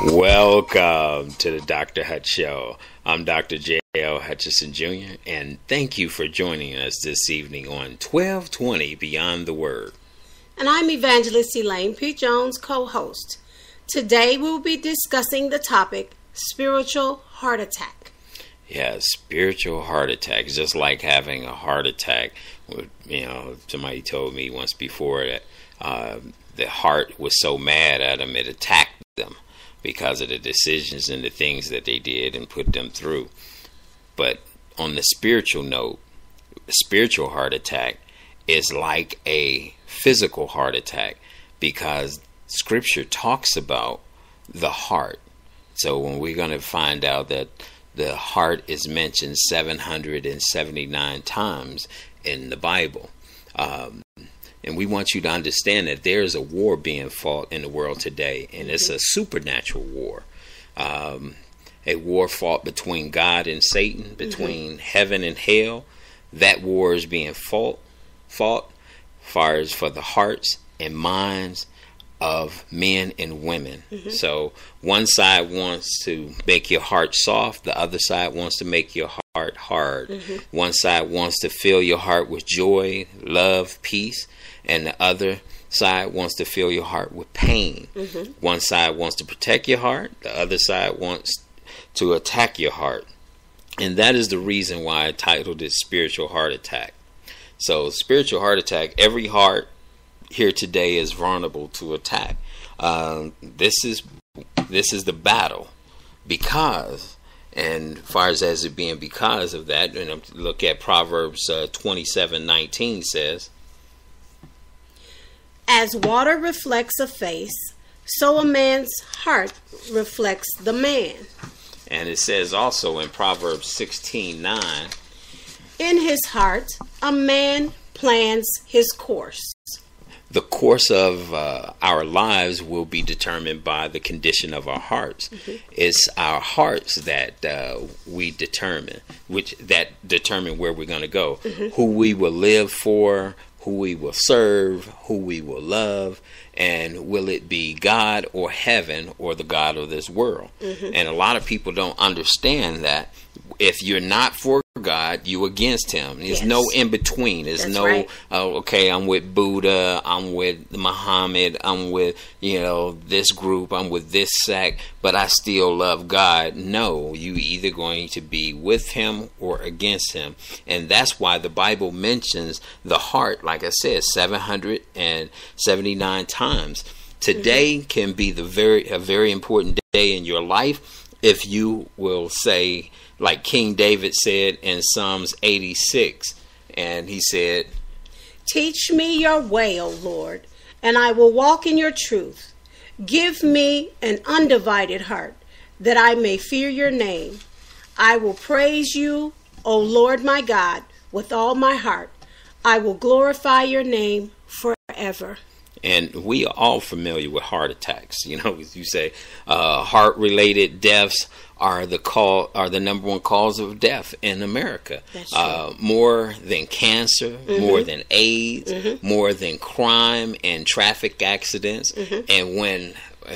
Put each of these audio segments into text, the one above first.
Welcome to the Dr. Hutch Show. I'm Dr. J.L. Hutchison Jr., and thank you for joining us this evening on 1220 Beyond the Word. And I'm Evangelist Elaine P. Jones, co-host. Today we'll be discussing the topic, spiritual heart attack. Yeah, spiritual heart attack. It's just like having a heart attack. Somebody told me once before that the heart was so mad at them it attacked them because of the decisions and the things that they did and put them through. But on the spiritual note, a spiritual heart attack is like a physical heart attack because Scripture talks about the heart. So when we're going to find out that the heart is mentioned 779 times in the Bible. And we want you to understand that there is a war being fought in the world today, and it's a supernatural war. A war fought between God and Satan, between heaven and hell. That war is being fought far as for the hearts and minds of men and women. So one side wants to make your heart soft, the other side wants to make your heart hard. One side wants to fill your heart with joy, love, peace, and the other side wants to fill your heart with pain. One side wants to protect your heart, the other side wants to attack your heart. And that is the reason why I titled it Spiritual Heart Attack. So spiritual heart attack, every heart here today is vulnerable to attack. This is the battle because, and as far as it being because of that, and look at Proverbs 27:19 says, As water reflects a face, so a man's heart reflects the man. And it says also in Proverbs 16:9, In his heart, a man plans his course. The course of our lives will be determined by the condition of our hearts. It's our hearts that we determine, that determine where we're going to go, who we will live for, who we will serve, who we will love, and will it be God or heaven or the God of this world? And a lot of people don't understand that if you're not for God, you against him. There's no in between. There's okay, I'm with Buddha, I'm with Muhammad, I'm with, this group, I'm with this sect, but I still love God. No, you either going to be with him or against him. And that's why the Bible mentions the heart, like I said, 779 times. Today can be a very important day in your life if you will say, like King David said in Psalms 86, and he said, Teach me your way, O Lord, and I will walk in your truth. Give me an undivided heart, that I may fear your name. I will praise you, O Lord my God, with all my heart. I will glorify your name forever. And we are all familiar with heart attacks. You say heart-related deaths are the number one cause of death in America. That's true. More than cancer, more than AIDS, more than crime and traffic accidents. And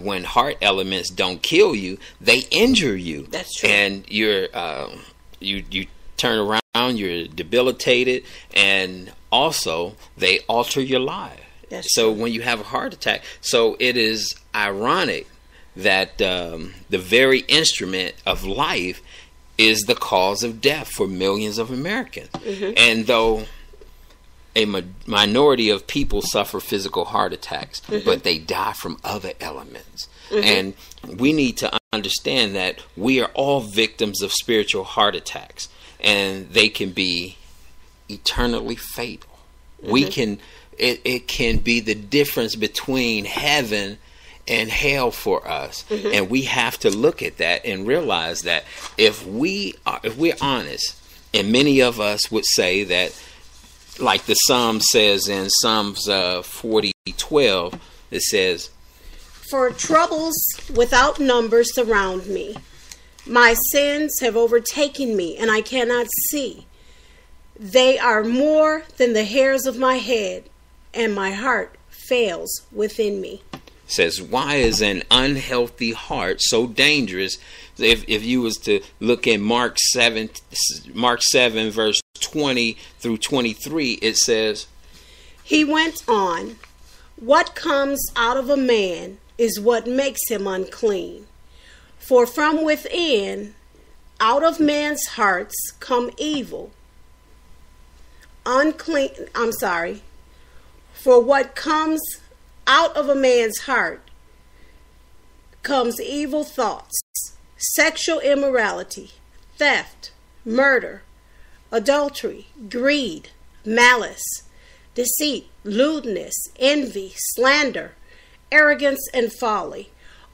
when heart elements don't kill you, they injure you. That's true. And you're you turn around, you're debilitated, and also they alter your life. So when you have a heart attack, so it is ironic that the very instrument of life is the cause of death for millions of Americans. And though a minority of people suffer physical heart attacks, but they die from other elements. And we need to understand that we are all victims of spiritual heart attacks, and they can be eternally fatal. It can be the difference between heaven and hell for us. And we have to look at that and realize that if we're honest, and many of us would say that, like the Psalm says in Psalms 40:12, it says, For troubles without number surround me. My sins have overtaken me, and I cannot see. They are more than the hairs of my head, and my heart fails within me. It says, why is an unhealthy heart so dangerous? If you was to look at Mark 7 verse 20 through 23, it says, he went on, what comes out of a man is what makes him unclean. For from within, out of man's hearts come evil. For what comes out of a man's heart comes evil thoughts, sexual immorality, theft, murder, adultery, greed, malice, deceit, lewdness, envy, slander, arrogance, and folly.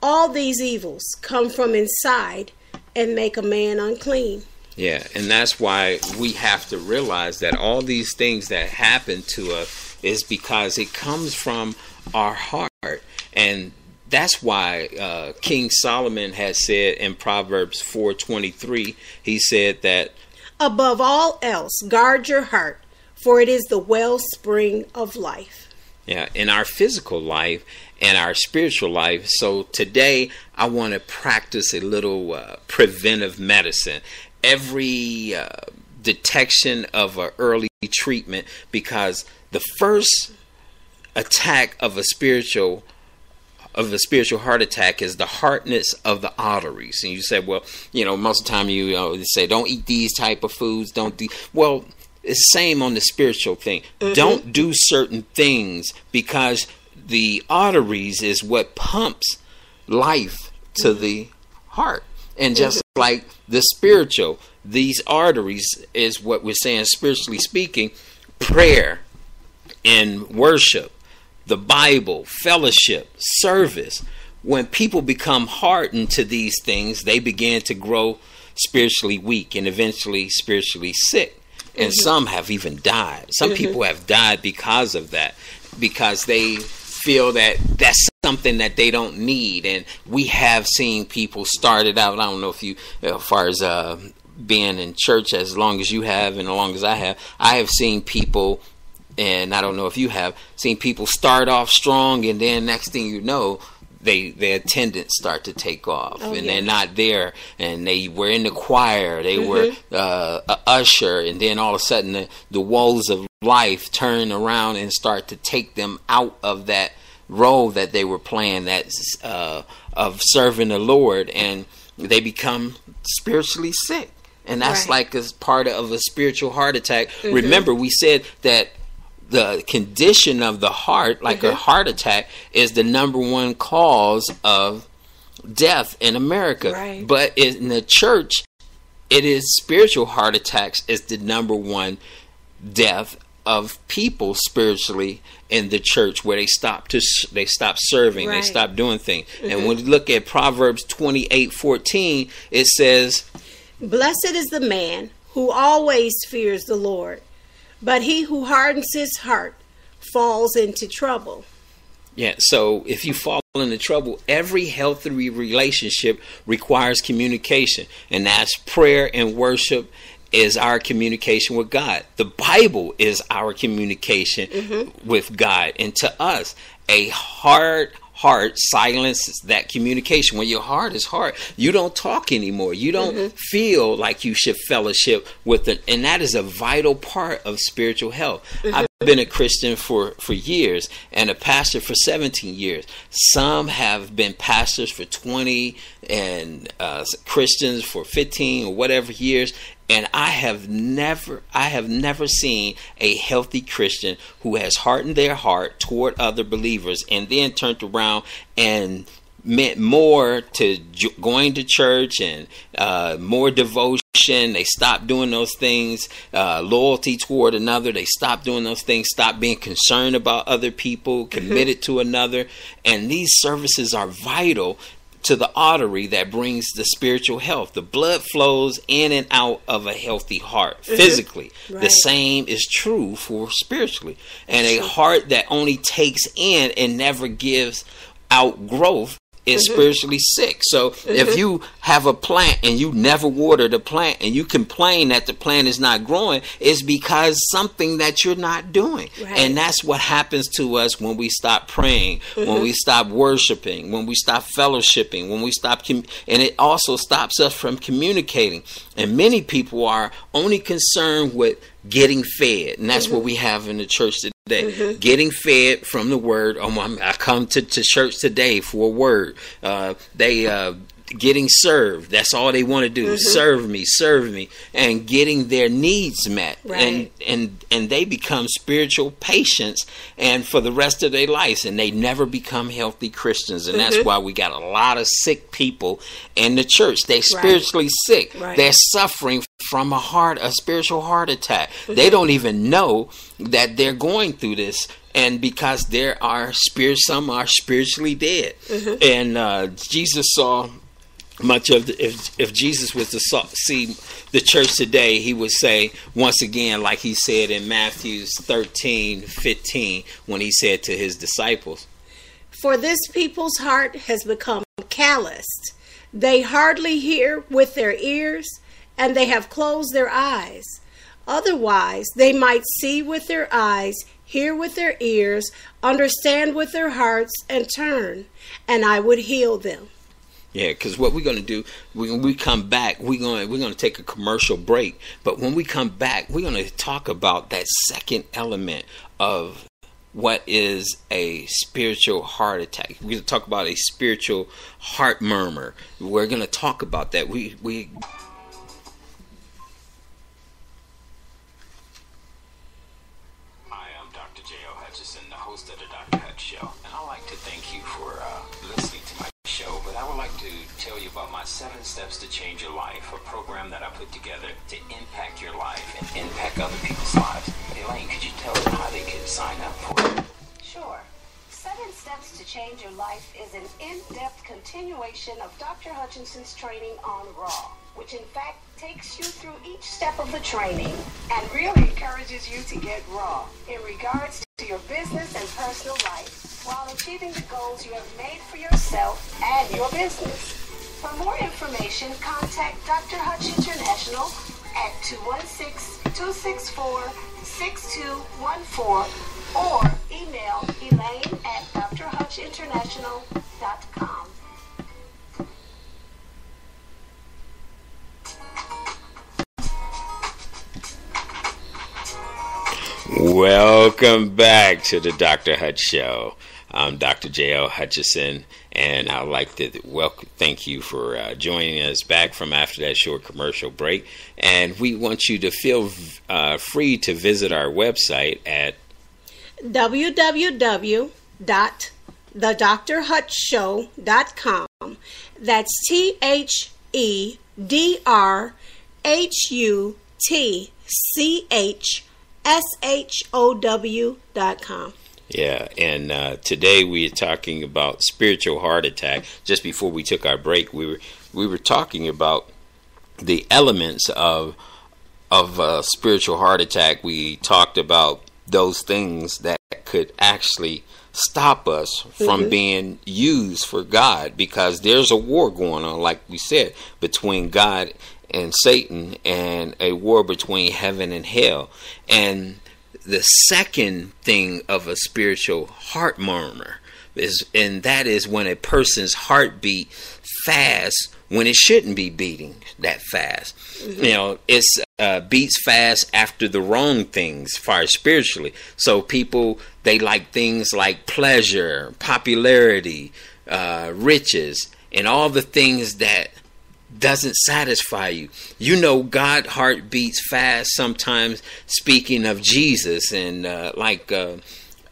All these evils come from inside and make a man unclean. Yeah, and that's why we have to realize that all these things that happen to us is because it comes from our heart. And that's why King Solomon has said in Proverbs 4:23, he said that, above all else, guard your heart, for it is the wellspring of life. Yeah, in our physical life and our spiritual life. So today I want to practice a little preventive medicine. Every detection of an early treatment, because the first attack of a spiritual heart attack is the hardness of the arteries. And you said, well, most of the time you say don't eat these type of foods, well, it's the same on the spiritual thing. Mm-hmm. Don't do certain things, because the arteries is what pumps life to the heart. And just like the spiritual, these arteries is what we're saying, spiritually speaking, prayer and worship, the Bible, fellowship, service. When people become hardened to these things, they begin to grow spiritually weak and eventually spiritually sick. And some have even died. Some people have died because of that, because they feel that that's something that they don't need. And we have seen people started out, I don't know if you, as far as being in church as long as you have and as long as I have seen people, and I don't know if you have seen people start off strong, and then next thing you know, their attendance start to take off, they're not there, and they were in the choir, they were a usher, and then all of a sudden the woes of life turn around and start to take them out of that role that they were playing, that's of serving the Lord, and they become spiritually sick. And that's like as part of a spiritual heart attack. Remember, we said that the condition of the heart, like a heart attack, is the number one cause of death in America. Right. But in the church, it is spiritual heart attacks is the number one death of people spiritually in the church, where they stop serving, they stop doing things. And when you look at Proverbs 28:14, it says, blessed is the man who always fears the Lord, but he who hardens his heart falls into trouble. Yeah, so if you fall into trouble, every healthy relationship requires communication, and that's prayer and worship is our communication with God. The Bible is our communication with God, and to us, a hard heart silences that communication. When your heart is hard, you don't talk anymore. You don't feel like you should fellowship with it, and that is a vital part of spiritual health. I've been a Christian for years and a pastor for 17 years. Some have been pastors for 20 and Christians for 15 or whatever years. And I have never seen a healthy Christian who has hardened their heart toward other believers and then turned around and meant more to going to church and more devotion. They stopped doing those things, loyalty toward another. They stopped doing those things, stopped being concerned about other people, committed to another. And these services are vital to the artery that brings the spiritual health. The blood flows in and out of a healthy heart physically. The same is true for spiritually. And a heart that only takes in and never gives out growth is spiritually sick. So if you have a plant and you never water the plant and you complain that the plant is not growing, it's because something that you're not doing. Right. And that's what happens to us when we stop praying, when we stop worshiping, when we stop fellowshipping, when we stop, and it also stops us from communicating. And many people are only concerned with getting fed, and that's what we have in the church today. Getting fed from the word. I come to church today for a word. They getting served. That's all they want to do. Serve me, and getting their needs met. Right. And they become spiritual patients, and for the rest of their lives, and they never become healthy Christians. And that's why we got a lot of sick people in the church. They're spiritually sick. Right. They're suffering from a spiritual heart attack. They don't even know that they're going through this. And because some are spiritually dead. And Jesus saw much of if Jesus was to see the church today, he would say once again, like he said in Matthew 13:15, when he said to his disciples, "For this people's heart has become calloused. They hardly hear with their ears, and they have closed their eyes. Otherwise, they might see with their eyes, hear with their ears, understand with their hearts, and turn, and I would heal them." Yeah, because what we're going to do, when we come back, we're going to take a commercial break. But when we come back, we're going to talk about that second element of what is a spiritual heart attack. We're going to talk about a spiritual heart murmur. We're going to talk about that. Hi, I'm Dr. J.O. Hutchison, the host of the Dr. Hutch Show. And I'd like to thank you for listening to my show, but I would like to tell you about my 7 Steps to Change Your Life, a program that I put together to impact your life and impact other people's lives. Elaine, could you tell them how they can sign up for it? Sure. 7 Steps to Change Your Life is an in-depth continuation of Dr. Hutchinson's training on Raw, which in fact takes you through each step of the training and really encourages you to get raw in regards to your business and personal life while achieving the goals you have made for yourself and your business. For more information, contact Dr. Hutch International at 216-264-6214 or email Elaine at drhutchinternational.com. Welcome back to the Dr. Hutch Show. I'm Dr. J.L. Hutchison, and I'd like to thank you for joining us back from after that short commercial break. And we want you to feel free to visit our website at www.thedrhutchshow.com. That's THEDRHUTCHSHOW.com. Yeah, and today we are talking about spiritual heart attack. Just before we took our break, we were talking about the elements of spiritual heart attack. We talked about those things that could actually stop us from being used for God, because there's a war going on, like we said, between God and Satan, and a war between heaven and hell. And the second thing of a spiritual heart murmur is when a person's heartbeat fast when it shouldn't be beating that fast. It's beats fast after the wrong things, far spiritually. So people, they like things like pleasure, popularity, riches, and all the things that doesn't satisfy you. God heart beats fast sometimes, speaking of Jesus, and like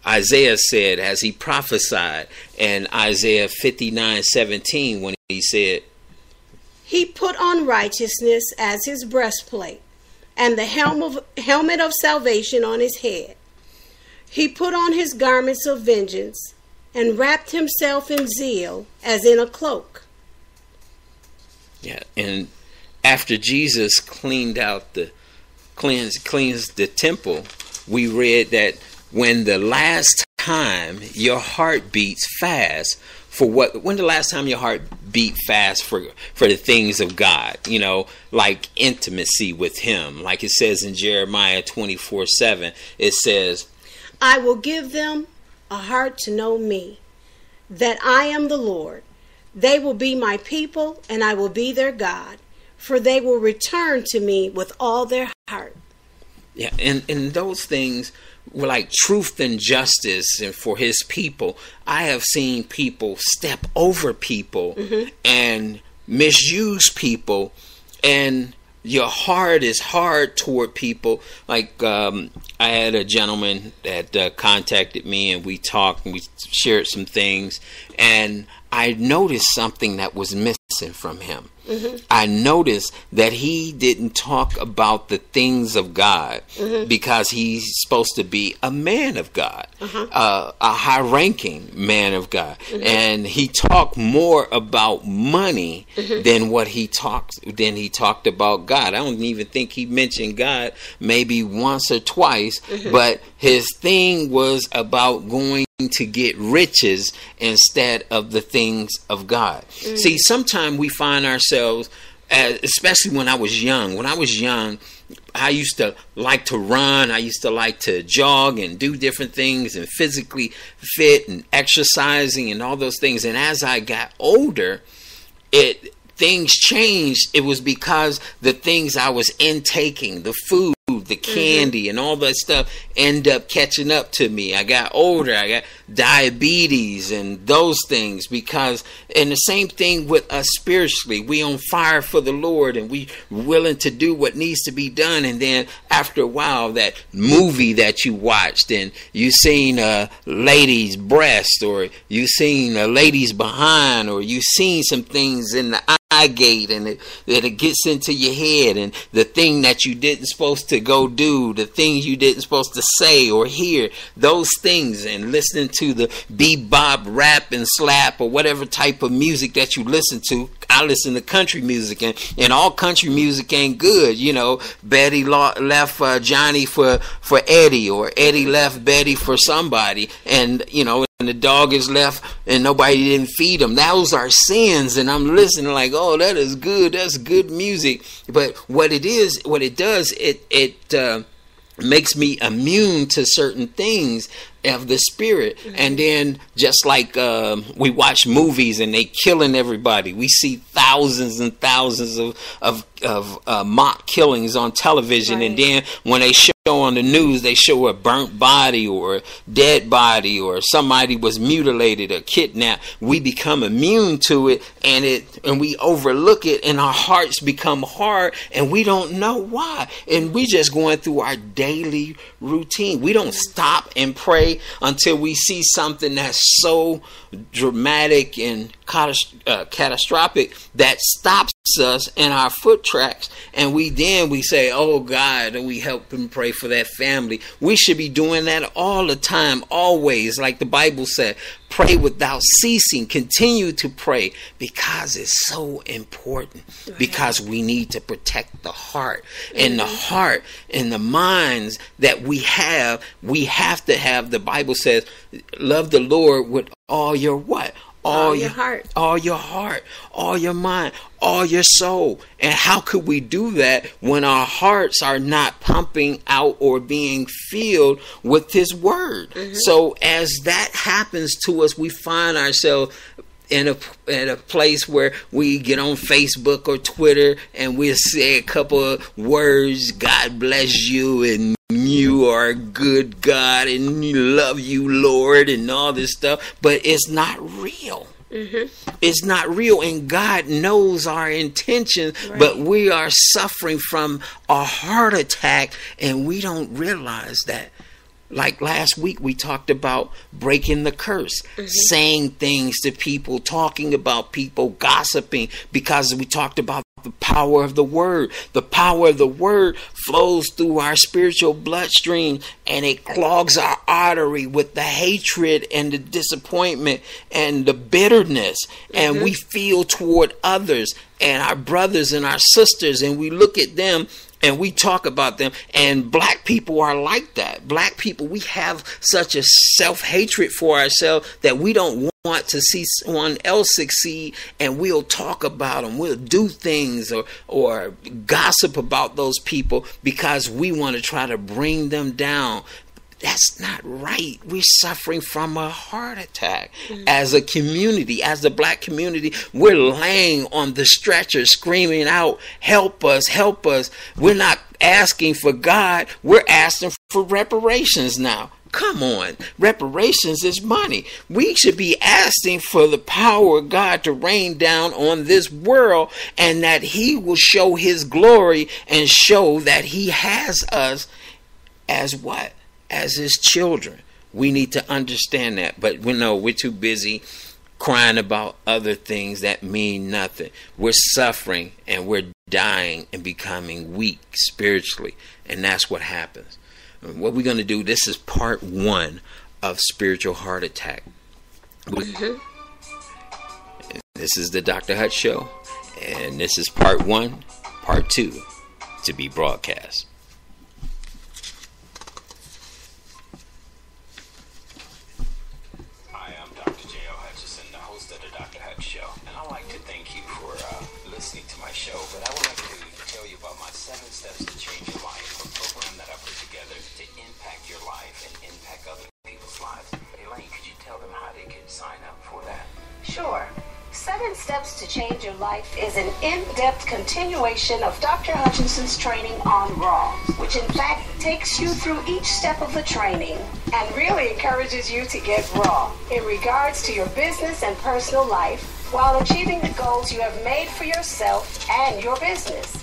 Isaiah said, as he prophesied in Isaiah 59:17, when he said, "He put on righteousness as his breastplate, and the helmet of salvation on his head. He put on his garments of vengeance, and wrapped himself in zeal as in a cloak." Yeah, and after Jesus cleansed the temple, we read that when the last time your heart beats fast when the last time your heart beat fast for the things of God, like intimacy with him. Like it says in Jeremiah 24:7, it says, I will give them a heart to know me, that I am the Lord. They will be my people, and I will be their God, for they will return to me with all their heart. Yeah, and those things were like truth and justice, and for his people. I have seen people step over people and misuse people, and your heart is hard toward people. Like I had a gentleman that contacted me, and we talked and we shared some things, and I noticed something that was missing from him. I noticed that he didn't talk about the things of God because he's supposed to be a man of God, a high-ranking man of God, and he talked more about money than he talked about God. I don't even think he mentioned God maybe once or twice, but his thing was about going to get riches instead of the things of God. See, sometimes we find ourselves, especially when I was young. When I was young, I used to like to run. I used to like to jog and do different things and physically fit and exercising and all those things. And as I got older, things changed. It was because the things I was intaking, the food, the candy, and all that stuff end up catching up to me. I got older. I got diabetes and those things and the same thing with us spiritually. We on fire for the Lord, and we willing to do what needs to be done. And then after a while, that movie that you watched and you seen a lady's breast, or you seen a lady's behind, or you seen some things in the eye gate, and it gets into your head, and the thing that you didn't supposed to go do, the things you didn't supposed to say or hear, those things, and listening to the bebop, rap, and slap, or whatever type of music that you listen to. I listen to country music, and all country music ain't good. Betty left Johnny for Eddie, or Eddie left Betty for somebody, and and the dog is left and nobody didn't feed him. Those are sins, and I'm listening like, oh, that is good. That's good music. But what it does, it makes me immune to certain things of the spirit. And then just like we watch movies and they killing everybody, we see thousands and thousands of mock killings on television, and then when they show on the news, they show a burnt body or a dead body, or somebody was mutilated or kidnapped. We become immune to it, and we overlook it, and our hearts become hard, and we don't know why. And we just going through our daily routine. We don't stop and pray until we see something that's so dramatic and catastrophic that stops us in our foot tracks, and we say, oh God, and we help and pray for that family. We should be doing that all the time, always, like the Bible said. Pray without ceasing. Continue to pray, because it's so important. Because we need to protect the heart, and the heart and the minds that we have to have. The Bible says, love the Lord with all your what? All your heart, all your heart, all your mind, all your soul. And how could we do that when our hearts are not pumping out or being filled with His Word? So as that happens to us, we find ourselves in a place where we get on Facebook or Twitter and we'll say a couple of words, God bless you, and you are a good God, and you love you, Lord, and all this stuff, but it's not real. It's not real, and God knows our intentions, but we are suffering from a heart attack, and we don't realize that. Like last week, we talked about breaking the curse, saying things to people, talking about people, gossiping, because we talked about the power of the Word. The power of the Word flows through our spiritual bloodstream, and it clogs our artery with the hatred and the disappointment and the bitterness, and we feel toward others and our brothers and our sisters, and we look at them and we talk about them. And black people are like that. Black people, we have such a self-hatred for ourselves that we don't want to see someone else succeed, and we'll talk about them. We'll do things or gossip about those people because we want to try to bring them down. That's not right. We're suffering from a heart attack as a community, as the black community. We're laying on the stretcher screaming out, help us, help us. We're not asking for God. We're asking for reparations now. Come on. Reparations is money. We should be asking for the power of God to rain down on this world, and that he will show his glory and show that he has us as what? As his children. We need to understand that. But we know we're too busy crying about other things that mean nothing. We're suffering and we're dying and becoming weak spiritually. And that's what happens. What we're going to do, this is part 1 of spiritual heart attack. This is the Dr. Hutch Show. And this is part 1, part 2 to be broadcast. Show, but I would like to tell you about my 7 steps to change your life, a program that I put together to impact your life and impact other people's lives. Elaine, could you tell them how they can sign up for that? Sure. 7 Steps to Change Your Life is an in-depth continuation of Dr. Hutchinson's training on Raw, which in fact takes you through each step of the training and really encourages you to get raw in regards to your business and personal life, while achieving the goals you have made for yourself and your business.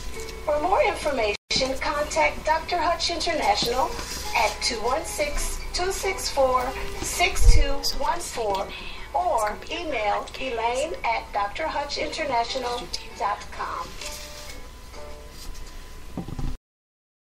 For more information, contact Dr. Hutch International at 216-264-6214 or email Elaine at drhutchinternational.com.